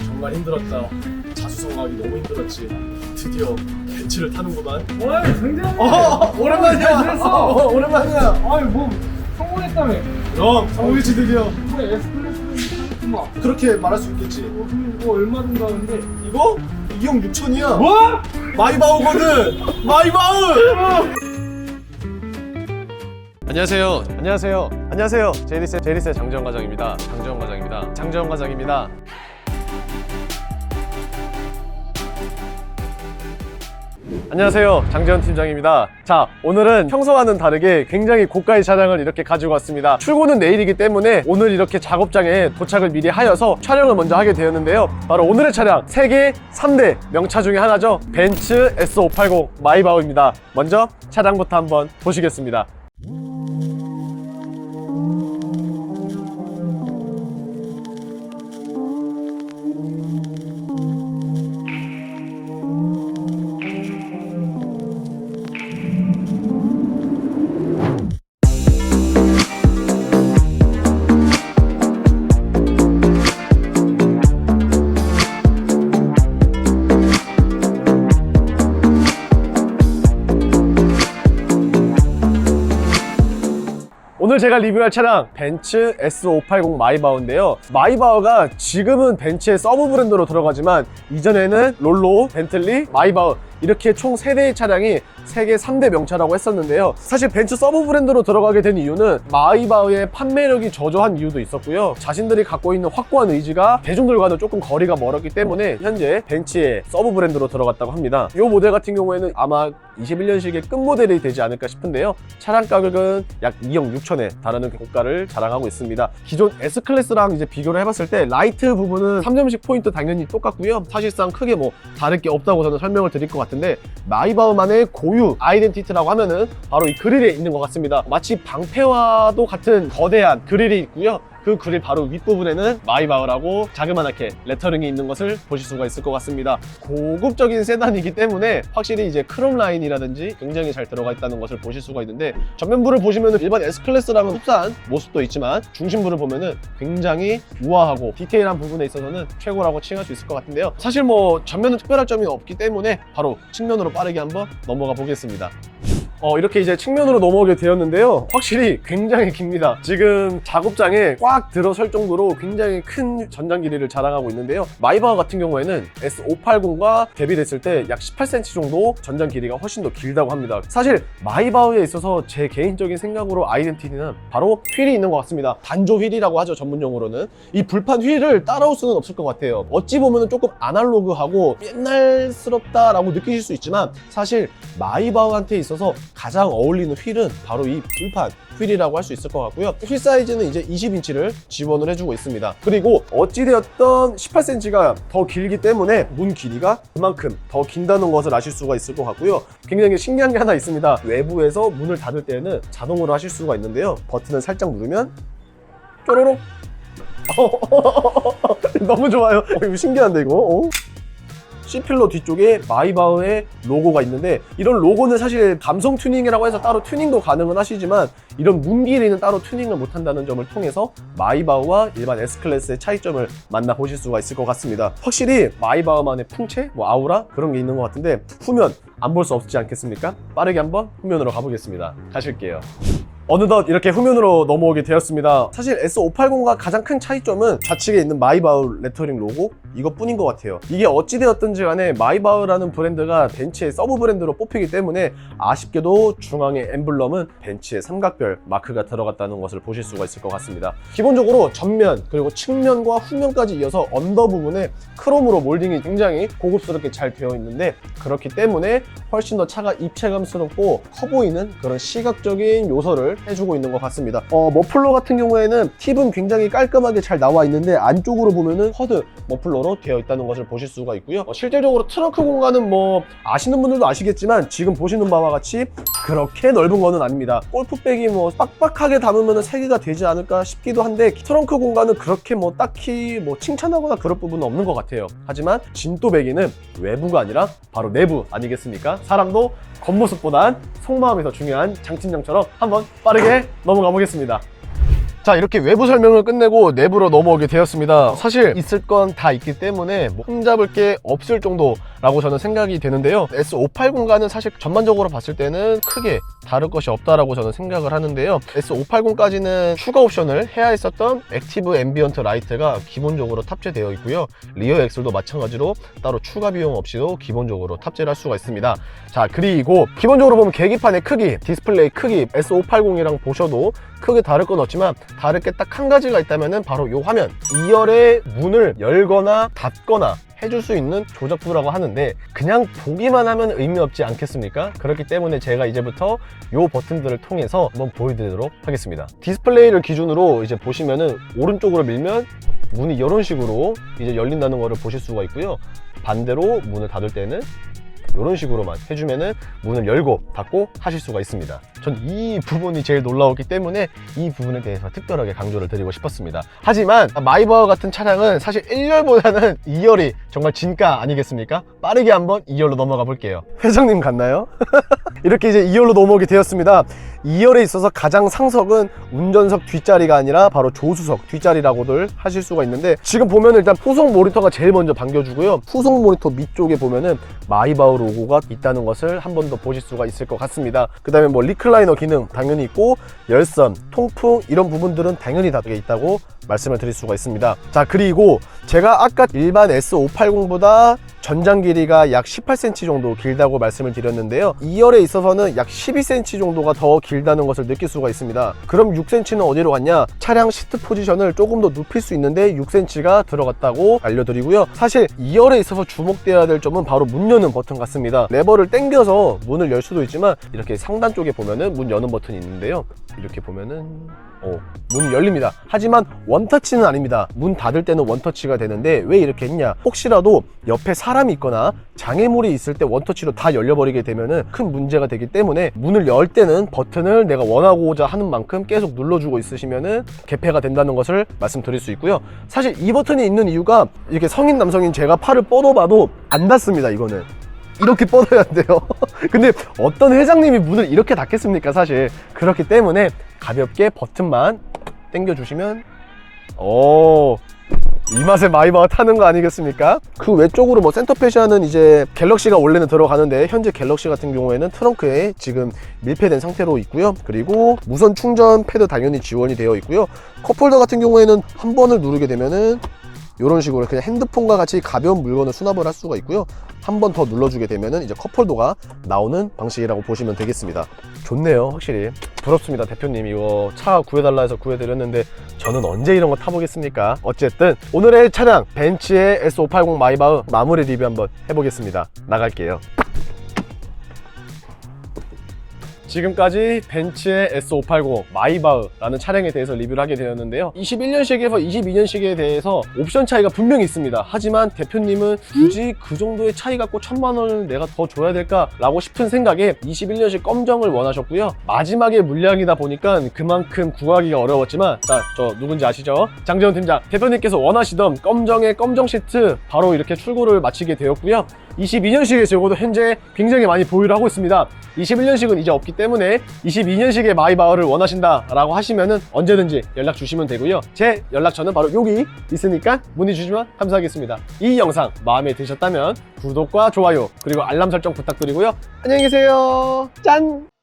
정말 힘들었다. 자수성가하기 너무 힘들었지. 드디어 벤츠를 타는구만. 굉장히 오랜만이야. 오랜만이야. 아니 뭐 성공했다며. 그럼 성공했지 드디어. 이번에 에스클래스는 사겠구만. 그렇게 말할 수 있겠지. 그럼 이거 얼마 든가 하는데. 이거 2억 6천이야. 뭐? 마이바흐거든. 마이바흐. 안녕하세요. 안녕하세요. 안녕하세요. 제리스의 장재원 과장입니다. 장재원 과장입니다. 안녕하세요. 장재원 팀장입니다. 자, 오늘은 평소와는 다르게 굉장히 고가의 차량을 이렇게 가지고 왔습니다. 출고는 내일이기 때문에 오늘 이렇게 작업장에 도착을 미리 하여서 촬영을 먼저 하게 되었는데요. 바로 오늘의 차량, 세계 3대 명차 중에 하나죠. 벤츠 S580 마이바흐입니다. 먼저 차량부터 한번 보시겠습니다. 오늘 제가 리뷰할 차량 벤츠 S580 마이바흐인데요. 마이바흐가 지금은 벤츠의 서브 브랜드로 들어가지만 이전에는 롤로, 벤틀리, 마이바흐 이렇게 총 3대의 차량이 세계 3대 명차라고 했었는데요. 사실 벤츠 서브 브랜드로 들어가게 된 이유는 마이바흐의 판매력이 저조한 이유도 있었고요. 자신들이 갖고 있는 확고한 의지가 대중들과는 조금 거리가 멀었기 때문에 현재 벤츠의 서브 브랜드로 들어갔다고 합니다. 이 모델 같은 경우에는 아마 21년식의 끝 모델이 되지 않을까 싶은데요. 차량 가격은 약 2억 6천에 달하는 고가를 자랑하고 있습니다. 기존 S클래스랑 이제 비교를 해봤을 때 라이트 부분은 3점식 포인트 당연히 똑같고요. 사실상 크게 뭐 다를 게 없다고 저는 설명을 드릴 것 같은데, 마이바흐만의 고유 아이덴티티라고 하면은 바로 이 그릴에 있는 것 같습니다. 마치 방패와도 같은 거대한 그릴이 있고요. 그 그릴 바로 윗부분에는 마이바흐라고 자그마하게 레터링이 있는 것을 보실 수가 있을 것 같습니다. 고급적인 세단이기 때문에 확실히 이제 크롬 라인이라든지 굉장히 잘 들어가 있다는 것을 보실 수가 있는데, 전면부를 보시면은 일반 S클래스랑은 흡사한 모습도 있지만 중심부를 보면은 굉장히 우아하고 디테일한 부분에 있어서는 최고라고 칭할 수 있을 것 같은데요. 사실 뭐 전면은 특별할 점이 없기 때문에 바로 측면으로 빠르게 한번 넘어가 보겠습니다. 이렇게 이제 측면으로 넘어오게 되었는데요. 확실히 굉장히 깁니다. 지금 작업장에 꽉 들어설 정도로 굉장히 큰 전장 길이를 자랑하고 있는데요. 마이바흐 같은 경우에는 S580과 대비됐을 때 약 18cm 정도 전장 길이가 훨씬 더 길다고 합니다. 사실 마이바흐에 있어서 제 개인적인 생각으로 아이덴티티는 바로 휠이 있는 것 같습니다. 단조 휠이라고 하죠, 전문용어로는. 이 불판 휠을 따라올 수는 없을 것 같아요. 어찌 보면 조금 아날로그하고 옛날스럽다라고 느끼실 수 있지만, 사실 마이바흐한테 있어서 가장 어울리는 휠은 바로 이 불판 휠이라고 할 수 있을 것 같고요. 휠 사이즈는 이제 20인치를 지원을 해주고 있습니다. 그리고 어찌되었던 18cm가 더 길기 때문에 문 길이가 그만큼 더 긴다는 것을 아실 수가 있을 것 같고요. 굉장히 신기한 게 하나 있습니다. 외부에서 문을 닫을 때는 자동으로 하실 수가 있는데요. 버튼을 살짝 누르면 쪼로록. 너무 좋아요. 이거 신기한데 이거. C필러 뒤쪽에 마이바흐의 로고가 있는데, 이런 로고는 사실 감성 튜닝이라고 해서 따로 튜닝도 가능은 하시지만 이런 문 길이는 따로 튜닝을 못한다는 점을 통해서 마이바흐와 일반 S클래스의 차이점을 만나보실 수가 있을 것 같습니다. 확실히 마이바흐만의 풍채, 아우라 그런 게 있는 것 같은데, 후면 안 볼 수 없지 않겠습니까? 빠르게 한번 후면으로 가보겠습니다. 가실게요. 어느덧 이렇게 후면으로 넘어오게 되었습니다. 사실 S580과 가장 큰 차이점은 좌측에 있는 마이바흐 레터링 로고 이것뿐인 것 같아요. 이게 어찌되었든지 간에 마이바흐라는 브랜드가 벤츠의 서브 브랜드로 뽑히기 때문에 아쉽게도 중앙의 엠블럼은 벤츠의 삼각별 마크가 들어갔다는 것을 보실 수가 있을 것 같습니다. 기본적으로 전면 그리고 측면과 후면까지 이어서 언더 부분에 크롬으로 몰딩이 굉장히 고급스럽게 잘 되어 있는데, 그렇기 때문에 훨씬 더 차가 입체감스럽고 커 보이는 그런 시각적인 요소를 해주고 있는 것 같습니다. 머플러 같은 경우에는 팁은 굉장히 깔끔하게 잘 나와 있는데, 안쪽으로 보면은 허드 머플러로 되어 있다는 것을 보실 수가 있고요. 실질적으로 트렁크 공간은 뭐 아시는 분들도 아시겠지만 지금 보시는 바와 같이 그렇게 넓은 거는 아닙니다. 골프백이 뭐 빡빡하게 담으면 3개가 되지 않을까 싶기도 한데, 트렁크 공간은 그렇게 뭐 딱히 뭐 칭찬하거나 그럴 부분은 없는 것 같아요. 하지만 진또배기는 외부가 아니라 바로 내부 아니겠습니까? 사람도 겉모습보단 속마음이 더 중요한 장팀장처럼 한번 빠르게 넘어가 보겠습니다. 자, 이렇게 외부 설명을 끝내고 내부로 넘어오게 되었습니다. 사실 있을 건 다 있기 때문에 뭐 흠잡을 게 없을 정도라고 저는 생각이 되는데요. S580과는 사실 전반적으로 봤을 때는 크게 다를 것이 없다라고 저는 생각을 하는데요. S580까지는 추가 옵션을 해야 했었던 액티브 앰비언트 라이트가 기본적으로 탑재되어 있고요. 리어 엑셀도 마찬가지로 따로 추가 비용 없이도 기본적으로 탑재를 할 수가 있습니다. 자, 그리고 기본적으로 보면 계기판의 크기, 디스플레이 크기 S580이랑 보셔도 크게 다를 건 없지만 다를 게 딱 한 가지가 있다면 바로 이 화면, 2열의 문을 열거나 닫거나 해줄 수 있는 조작부라고 하는데 그냥 보기만 하면 의미 없지 않겠습니까? 그렇기 때문에 제가 이제부터 이 버튼들을 통해서 한번 보여드리도록 하겠습니다. 디스플레이를 기준으로 이제 보시면은 오른쪽으로 밀면 문이 이런 식으로 이제 열린다는 것을 보실 수가 있고요. 반대로 문을 닫을 때는 이런 식으로만 해주면은 문을 열고 닫고 하실 수가 있습니다. 전 이 부분이 제일 놀라웠기 때문에 이 부분에 대해서 특별하게 강조를 드리고 싶었습니다. 하지만 마이바흐 같은 차량은 사실 1열보다는 2열이 정말 진가 아니겠습니까? 빠르게 한번 2열로 넘어가 볼게요. 회장님 같나요? 이렇게 이제 2열로 넘어오게 되었습니다. 2열에 있어서 가장 상석은 운전석 뒷자리가 아니라 바로 조수석 뒷자리라고들 하실 수가 있는데 지금 보면 일단 후속 모니터가 제일 먼저 반겨주고요. 후속 모니터 밑쪽에 보면은 마이바흐 로고가 있다는 것을 한 번 더 보실 수가 있을 것 같습니다. 그 다음에 뭐 리클라이너 기능 당연히 있고 열선, 통풍 이런 부분들은 당연히 다 있다고 말씀을 드릴 수가 있습니다. 자, 그리고 제가 아까 일반 S580보다 전장 길이가 약 18cm 정도 길다고 말씀을 드렸는데요. 2열에 있어서는 약 12cm 정도가 더 길다는 것을 느낄 수가 있습니다. 그럼 6cm는 어디로 갔냐? 차량 시트 포지션을 조금 더 눕힐 수 있는데 6cm가 들어갔다고 알려드리고요. 사실 2열에 있어서 주목되어야 될 점은 바로 문 여는 버튼 같습니다. 레버를 당겨서 문을 열 수도 있지만 이렇게 상단 쪽에 보면은 문 여는 버튼이 있는데요. 이렇게 보면은 문이 열립니다. 하지만 원터치는 아닙니다. 문 닫을 때는 원터치가 되는데 왜 이렇게 했냐? 혹시라도 옆에 사람이 있거나 장애물이 있을 때 원터치로 다 열려버리게 되면은 큰 문제가 되기 때문에 문을 열 때는 버튼을 내가 원하고자 하는 만큼 계속 눌러주고 있으시면은 개폐가 된다는 것을 말씀드릴 수 있고요. 사실 이 버튼이 있는 이유가 이렇게 성인 남성인 제가 팔을 뻗어봐도 안 닿습니다. 이거는 이렇게 뻗어야 돼요. 근데 어떤 회장님이 문을 이렇게 닫겠습니까? 사실 그렇기 때문에 가볍게 버튼만 당겨주시면 이 맛에 마이바흐 타는 거 아니겠습니까? 그 외쪽으로 뭐 센터페시아는 이제 갤럭시가 원래는 들어가는데 현재 갤럭시 같은 경우에는 트렁크에 지금 밀폐된 상태로 있고요. 그리고 무선 충전 패드 당연히 지원이 되어 있고요. 컵홀더 같은 경우에는 한 번을 누르게 되면은 이런 식으로 그냥 핸드폰과 같이 가벼운 물건을 수납을 할 수가 있고요. 한 번 더 눌러주게 되면은 이제 컵홀더가 나오는 방식이라고 보시면 되겠습니다. 좋네요. 확실히 부럽습니다. 대표님 이거 차 구해달라 해서 구해드렸는데 저는 언제 이런 거 타보겠습니까? 어쨌든 오늘의 차량 벤츠의 S580 마이바흐 마무리 리뷰 한번 해보겠습니다. 나갈게요. 지금까지 벤츠의 S580 마이바흐라는 차량에 대해서 리뷰를 하게 되었는데요. 21년식에서 22년식에 대해서 옵션 차이가 분명히 있습니다. 하지만 대표님은 굳이 그 정도의 차이 갖고 1000만 원을 내가 더 줘야 될까? 라고 싶은 생각에 21년식 검정을 원하셨고요. 마지막에 물량이다 보니까 그만큼 구하기가 어려웠지만 자, 저 누군지 아시죠? 장재원 팀장, 대표님께서 원하시던 검정의 검정 시트 바로 이렇게 출고를 마치게 되었고요. 22년식의 재고도 현재 굉장히 많이 보유를 하고 있습니다. 21년식은 이제 없기 때문에 22년식의 마이바흐를 원하신다 라고 하시면은 언제든지 연락 주시면 되고요. 제 연락처는 바로 여기 있으니까 문의 주시면 감사하겠습니다. 이 영상 마음에 드셨다면 구독과 좋아요 그리고 알람 설정 부탁드리고요. 안녕히 계세요. 짠!